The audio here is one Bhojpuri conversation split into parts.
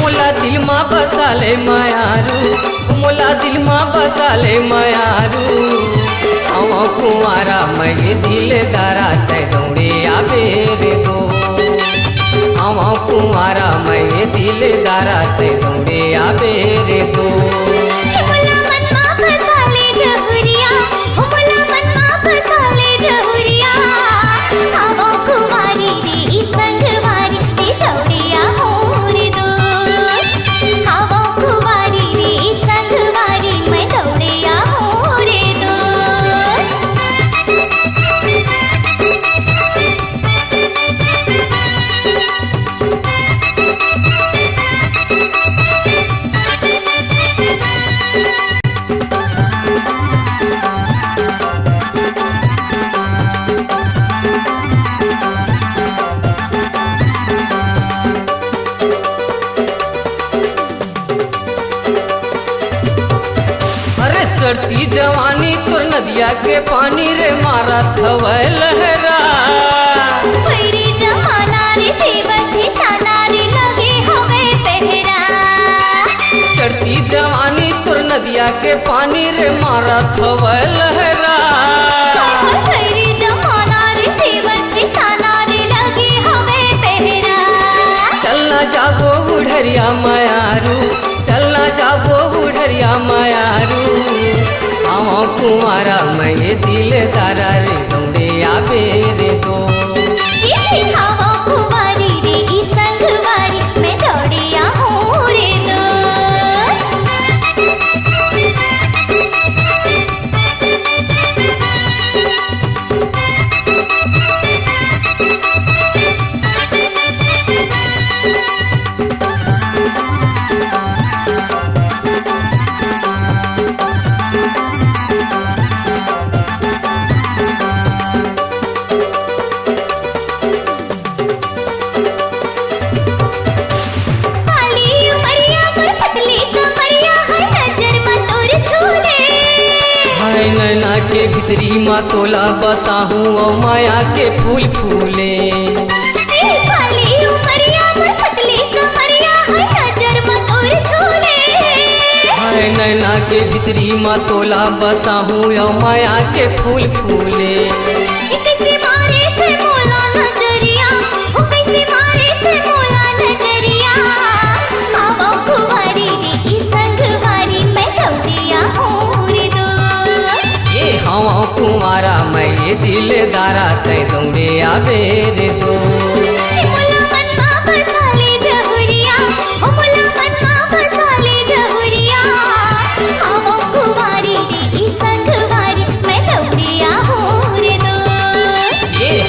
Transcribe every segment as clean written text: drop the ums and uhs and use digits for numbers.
मोला दिल माँ बसाले मायारू, मोला दिल माँ बसाले मायारू। हम कुंवारा मैं दिलदारा तै दौड़े आबेर दो। हम कुंवारा मैं दिलदारा तै दौड़े आबेर दो। चढ़ती जवानी तुर नदिया के पानी रे मारा थवै लहरा। पैरी जमाना रे देवती ताना रे लगे हवे पहरा। चढ़ती जवानी तुर नदिया के पानी रे मारा थवै लहरा। पैरी जमाना रे देवती ताना रे लगे हवे पहरा। चलना जाबो बुढ़रिया मायारू, चलना जाबो बुढ़रिया मायारू। हम कुंवारा मैं दिलदारा रे दौड़े आबेर दो। हवा कुंवारी रे ई संगवारी मैं दौड़े आऊं रे दोस्त। नैना के भितरी माँ तोला बसा हूँ और माया के फूल फूले। नैना के भितरी माँ तोला बसा हूँ और माया के फूल फूले। हम कुंवारा मैं दिलदारा तै दौड़े आबेर दो।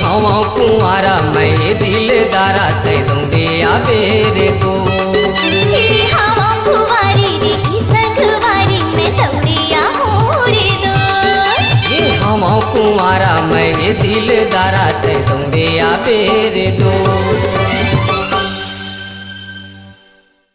हम कुंवारा मैं दिलदारा तै दौड़े आबेर दो। हम कुंवारा मैं दिलदारा तै दौड़े आबेर दो।